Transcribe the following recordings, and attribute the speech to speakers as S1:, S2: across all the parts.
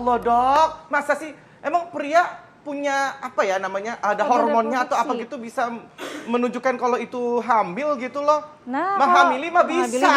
S1: Allah dok, masa sih emang pria punya apa ya namanya ada hormonnya atau apa gitu bisa menunjukkan kalau itu hamil gitu loh.
S2: Nah,
S1: menghamili mah bisa.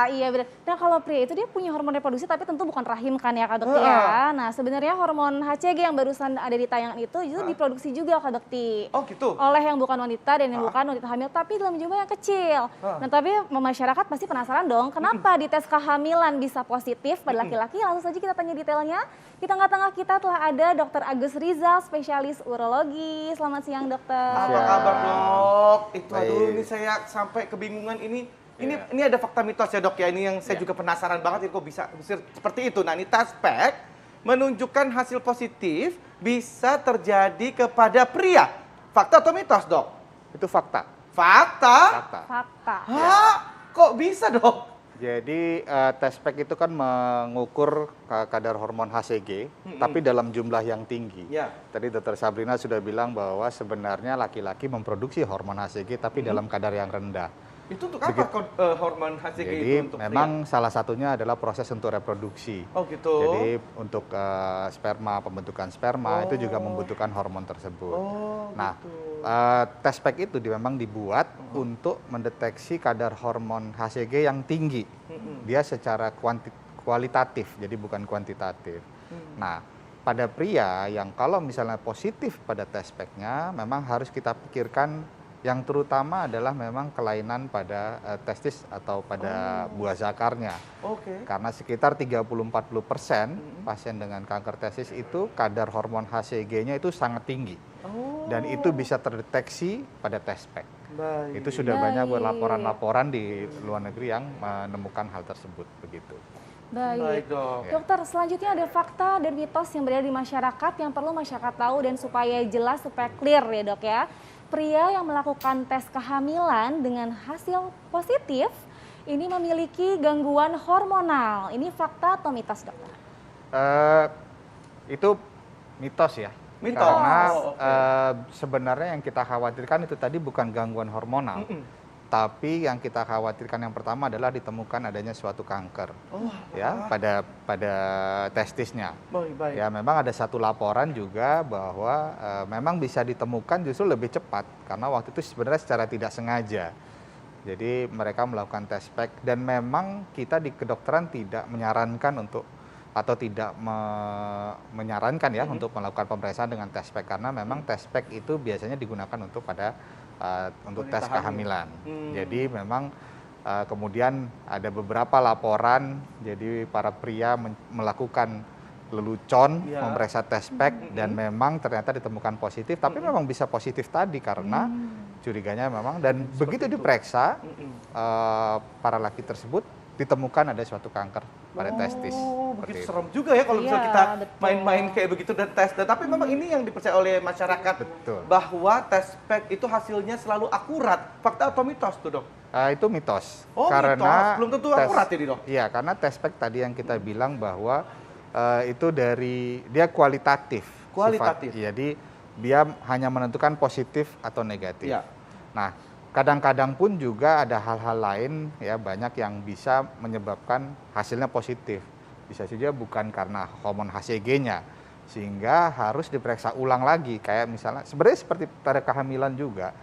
S2: Iya benar. Nah kalau pria itu dia punya hormon reproduksi tapi tentu bukan rahim kan ya Kak Bekti ya. Nah sebenarnya hormon HCG yang barusan ada di tayangan itu diproduksi juga Kak Bekti.
S1: Oh gitu?
S2: Oleh yang bukan wanita dan yang bukan wanita hamil tapi dalam jumlah yang kecil. Nah tapi masyarakat pasti penasaran dong kenapa di tes kehamilan bisa positif pada laki-laki. Langsung saja kita tanya detailnya. Di tengah-tengah kita telah ada Dr. Agus Rizal, spesialis urologi. Selamat siang dokter.
S1: Apa kabar dok? Itu aduh ini saya sampai kebingungan ini. Ini ada fakta mitos ya dok ya, ini yang saya juga penasaran banget, kok bisa seperti itu. Nah ini tespek menunjukkan hasil positif bisa terjadi kepada pria. Fakta atau mitos dok?
S3: Itu fakta.
S1: Fakta?
S2: Fakta.
S1: Hah? Kok bisa dok?
S3: Jadi tespek itu kan mengukur kadar hormon HCG, tapi dalam jumlah yang tinggi.
S1: Ya.
S3: Tadi Dr. Sabrina sudah bilang bahwa sebenarnya laki-laki memproduksi hormon HCG, tapi dalam kadar yang rendah.
S1: Itu untuk apa hormon HCG
S3: Jadi
S1: itu untuk
S3: memang salah satunya adalah proses untuk reproduksi.
S1: Oh gitu.
S3: Jadi untuk sperma, pembentukan sperma itu juga membutuhkan hormon tersebut.
S1: Oh
S3: Nah,
S1: gitu.
S3: tespek itu memang dibuat untuk mendeteksi kadar hormon HCG yang tinggi. Dia secara kualitatif, jadi bukan kuantitatif. Nah, pada pria yang kalau misalnya positif pada tespeknya, memang harus kita pikirkan yang terutama adalah memang kelainan pada testis atau pada buah zakarnya.
S1: Oke.
S3: Karena sekitar 30-40% pasien dengan kanker testis itu kadar hormon HCG-nya itu sangat tinggi. Dan itu bisa terdeteksi pada tespek.
S1: Baik.
S3: Itu sudah banyak laporan-laporan di luar negeri yang menemukan hal tersebut begitu.
S1: Baik dok.
S2: Dokter, selanjutnya ada fakta dan mitos yang berada di masyarakat yang perlu masyarakat tahu dan supaya jelas, supaya clear ya dok ya. Pria yang melakukan tes kehamilan dengan hasil positif ini memiliki gangguan hormonal. Ini fakta atau mitos dokter?
S3: Itu mitos ya.
S1: Mitos.
S3: Karena sebenarnya yang kita khawatirkan itu tadi bukan gangguan hormonal. Tapi yang kita khawatirkan yang pertama adalah ditemukan adanya suatu kanker ya pada testisnya.
S1: Baik.
S3: Ya memang ada satu laporan juga bahwa memang bisa ditemukan justru lebih cepat karena waktu itu sebenarnya secara tidak sengaja. Jadi mereka melakukan tespek dan memang kita di kedokteran tidak menyarankan untuk atau tidak menyarankan ya untuk melakukan pemeriksaan dengan tespek karena memang tespek itu biasanya digunakan untuk untuk tes kehamilan. Jadi memang kemudian ada beberapa laporan jadi para pria melakukan lelucon memeriksa tespek dan memang ternyata ditemukan positif tapi memang bisa positif tadi karena curiganya memang dan begitu diperiksa para laki tersebut ditemukan ada suatu kanker pada testis.
S1: Begitu serem juga ya kalau misalnya kita main-main kayak begitu dan tes. Tapi memang ini yang dipercaya oleh masyarakat bahwa tespek itu hasilnya selalu akurat. Fakta atau mitos tuh dok?
S3: Itu mitos.
S1: Oh
S3: karena
S1: mitos, belum tentu akurat ini dok?
S3: Iya, karena tespek tadi yang kita bilang bahwa itu dia kualitatif.
S1: Kualitatif?
S3: Jadi dia hanya menentukan positif atau negatif.
S1: Ya.
S3: Nah, kadang-kadang pun juga ada hal-hal lain ya banyak yang bisa menyebabkan hasilnya positif. Bisa saja bukan karena hormon HCG-nya sehingga harus diperiksa ulang lagi kayak misalnya sebenarnya seperti pada kehamilan juga.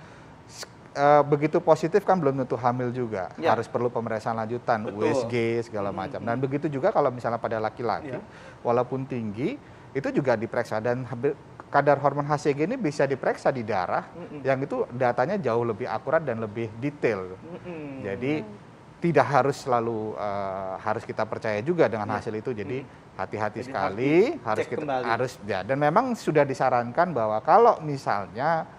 S3: Begitu positif kan belum tentu hamil juga. Harus perlu pemeriksaan lanjutan, USG segala macam. Dan begitu juga kalau misalnya pada laki-laki walaupun tinggi itu juga diperiksa dan kadar hormon HCG ini bisa diperiksa di darah, yang itu datanya jauh lebih akurat dan lebih detail. Jadi tidak harus selalu harus kita percaya juga dengan hasil itu. Jadi hati-hati sekali, harus ya. Dan memang sudah disarankan bahwa kalau misalnya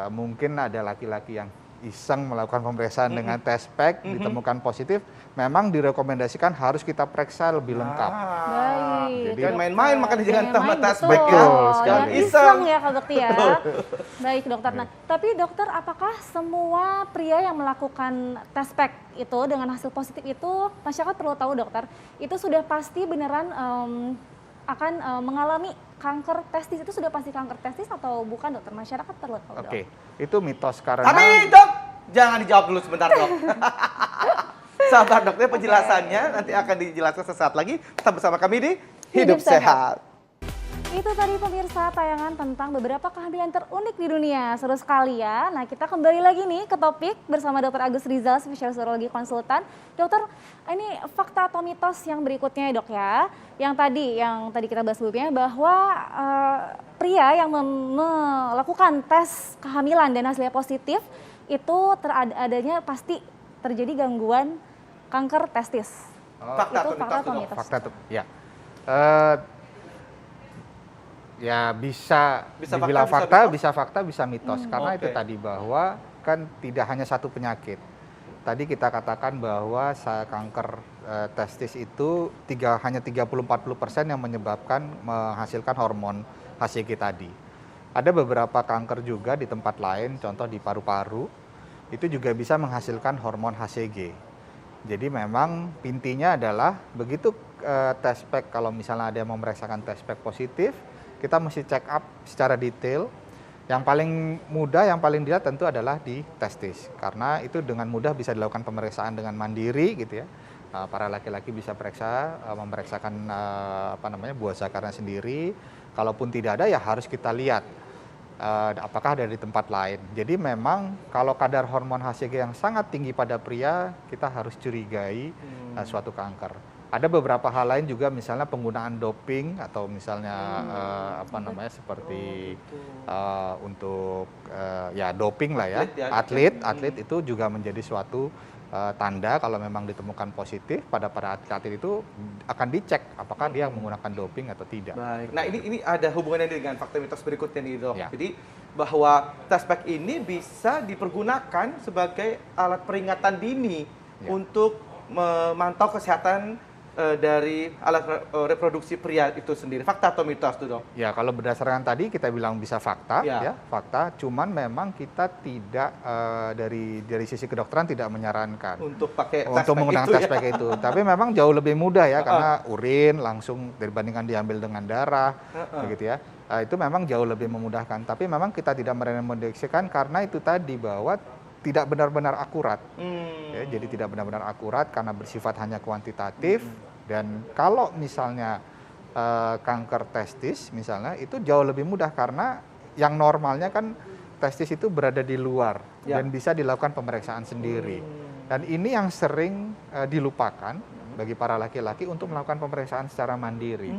S3: mungkin ada laki-laki yang iseng melakukan pemeriksaan dengan tespek ditemukan positif, memang direkomendasikan harus kita periksa lebih lengkap.
S2: Baik.
S1: Jadi main-main makanya jangan tambah tespek ya.
S3: Betul sekali.
S2: Iseng ya Kak Bekti ya. Baik dokter. Nah, tapi dokter apakah semua pria yang melakukan tespek itu dengan hasil positif itu masyarakat perlu tahu dokter, itu sudah pasti beneran akan mengalami kanker testis? Itu sudah pasti kanker testis atau bukan dokter? Masyarakat perlu tahu.
S3: Oke, itu mitos karena.
S1: Tapi dok, jangan dijawab dulu sebentar dok. Sabar dokter, penjelasannya nanti akan dijelaskan sesaat lagi. Tetap bersama kami di hidup sehat.
S2: Itu tadi pemirsa tayangan tentang beberapa kehamilan terunik di dunia. Seru sekali ya. Nah, kita kembali lagi nih ke topik bersama Dr. Agus Rizal, spesialis urologi konsultan. Dokter, ini fakta atau mitos yang berikutnya ya dok ya. Yang tadi kita bahas sebelumnya bahwa pria yang melakukan tes kehamilan dan hasilnya positif itu adanya pasti terjadi gangguan kanker testis.
S1: Fakta
S2: Itu
S1: atau
S2: fakta
S1: mitos
S2: atau
S1: dok?
S2: mitos?
S3: Fakta tuh, ya. Ya bisa dibilang
S1: fakta,
S3: bisa fakta, bisa mitos. Karena itu
S1: Oke.
S3: tadi bahwa kan tidak hanya satu penyakit. Tadi kita katakan bahwa kanker testis itu hanya 30-40% yang menyebabkan menghasilkan hormon HCG tadi. Ada beberapa kanker juga di tempat lain, contoh di paru-paru, itu juga bisa menghasilkan hormon HCG. Jadi memang intinya adalah begitu test pack, kalau misalnya ada yang memeriksakan test pack positif, kita mesti check up secara detail. Yang paling mudah, yang paling dilihat tentu adalah di testis. Karena itu dengan mudah bisa dilakukan pemeriksaan dengan mandiri gitu ya. Para laki-laki bisa memeriksakan buah zakarnya sendiri. Kalaupun tidak ada ya harus kita lihat apakah ada di tempat lain. Jadi memang kalau kadar hormon HCG yang sangat tinggi pada pria, kita harus curigai suatu kanker. Ada beberapa hal lain juga, misalnya penggunaan doping atau misalnya seperti untuk ya doping lah ya. Atlet itu juga menjadi suatu tanda kalau memang ditemukan positif pada atlet itu akan dicek apakah dia menggunakan doping atau tidak.
S1: Baik. Nah, ini ada hubungannya dengan fakta mitos berikutnya nih dok.
S3: Ya.
S1: Jadi bahwa test pack ini bisa dipergunakan sebagai alat peringatan dini untuk memantau kesehatan dari alat reproduksi pria itu sendiri. Fakta atau mitos tuh dok?
S3: Ya, kalau berdasarkan tadi kita bilang bisa fakta, ya fakta. Cuman memang kita tidak dari sisi kedokteran tidak menyarankan
S1: Untuk pakai
S3: untuk menggunakan test pack itu. Tapi memang jauh lebih mudah ya, karena urin langsung dibandingkan diambil dengan darah, begitu ya. Itu memang jauh lebih memudahkan. Tapi memang kita tidak merekomendasikan karena itu tadi bahwa tidak benar-benar akurat. Ya, jadi tidak benar-benar akurat karena bersifat hanya kuantitatif. Dan kalau misalnya kanker testis misalnya itu jauh lebih mudah karena yang normalnya kan testis itu berada di luar dan bisa dilakukan pemeriksaan sendiri. Dan ini yang sering dilupakan bagi para laki-laki untuk melakukan pemeriksaan secara mandiri.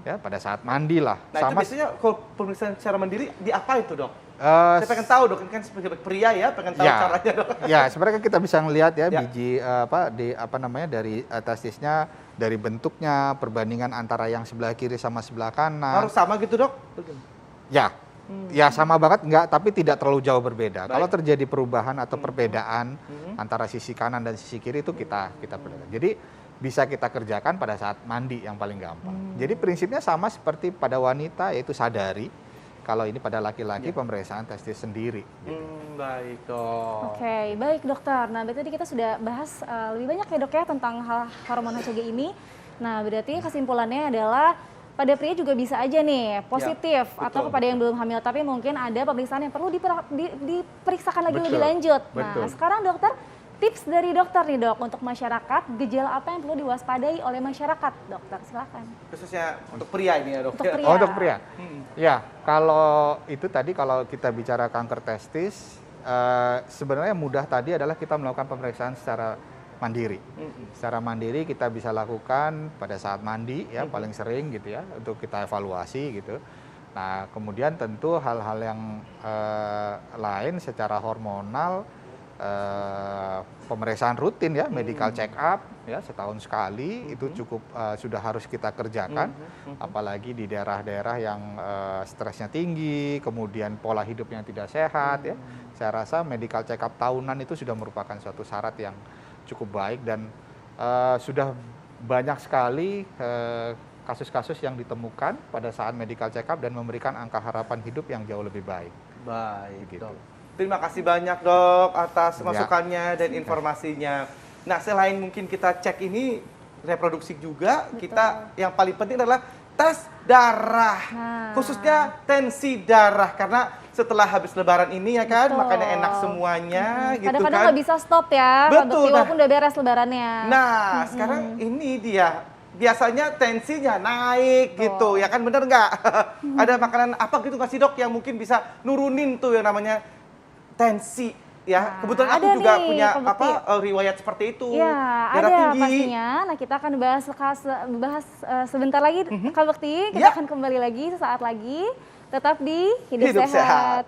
S3: Ya, pada saat mandi lah.
S1: Nah, itu biasanya kalau pemeriksaan secara mandiri di apa itu dok? Saya pengen tahu dok, ini kan sebagai pria ya, pengen tahu caranya dok.
S3: Ya, sebenarnya kita bisa ngelihat ya biji dari testisnya, dari bentuknya, perbandingan antara yang sebelah kiri sama sebelah kanan.
S1: Harus sama gitu dok?
S3: Ya, ya sama banget enggak, tapi tidak terlalu jauh berbeda. Kalau terjadi perubahan atau perbedaan antara sisi kanan dan sisi kiri itu kita perhatikan. Jadi bisa kita kerjakan pada saat mandi yang paling gampang. Jadi prinsipnya sama seperti pada wanita, yaitu sadari. Kalau ini pada laki-laki pemeriksaan testis sendiri. Gitu.
S1: Baik dok.
S2: Oke, baik dokter. Nah, berarti tadi kita sudah bahas lebih banyak ya dok ya tentang hal hormon HCG ini. Nah, berarti kesimpulannya adalah pada pria juga bisa aja nih positif atau kepada yang belum hamil, tapi mungkin ada pemeriksaan yang perlu diperiksakan lagi lebih lanjut. Nah, sekarang dokter, tips dari dokter nih dok untuk masyarakat, gejala apa yang perlu diwaspadai oleh masyarakat, dokter? Silakan.
S1: Khususnya untuk pria ini ya dok?
S2: Untuk pria.
S3: Oh, untuk pria? Ya, kalau itu tadi kalau kita bicara kanker testis, sebenarnya mudah tadi adalah kita melakukan pemeriksaan secara mandiri. Secara mandiri kita bisa lakukan pada saat mandi ya, paling sering gitu ya, untuk kita evaluasi gitu. Nah, kemudian tentu hal-hal yang lain secara hormonal, pemeriksaan rutin ya, medical check up ya setahun sekali itu cukup sudah harus kita kerjakan, apalagi di daerah-daerah yang stresnya tinggi, kemudian pola hidupnya tidak sehat ya. Saya rasa medical check up tahunan itu sudah merupakan suatu syarat yang cukup baik dan sudah banyak sekali kasus-kasus yang ditemukan pada saat medical check up dan memberikan angka harapan hidup yang jauh lebih baik.
S1: Baik
S3: Gitu.
S1: dok. Terima kasih banyak dok atas masukannya dan informasinya. Nah, selain mungkin kita cek ini reproduksi juga, kita yang paling penting adalah tes darah. Khususnya tensi darah, karena setelah habis lebaran ini ya kan, makanya enak semuanya gitu kan.
S2: Kadang-kadang nggak bisa stop ya,
S1: Betul,
S2: walaupun udah beres lebarannya.
S1: Nah, sekarang ini dia biasanya tensinya naik gitu, ya kan, bener nggak? Ada makanan apa gitu nggak sih dok yang mungkin bisa nurunin tuh yang namanya tensi? Ya,
S2: Nah,
S1: kebetulan aku
S2: ada
S1: juga
S2: nih,
S1: punya
S2: pembukti.
S1: riwayat seperti itu.
S2: Ya,
S1: Darah
S2: ada
S1: tinggi.
S2: pastinya. Nah, kita akan bahas sebentar lagi, Kak Bekti. Kita
S1: Ya.
S2: akan kembali lagi sesaat lagi. Tetap di Hidup
S1: Hidup
S2: Sehat.
S1: Sehat.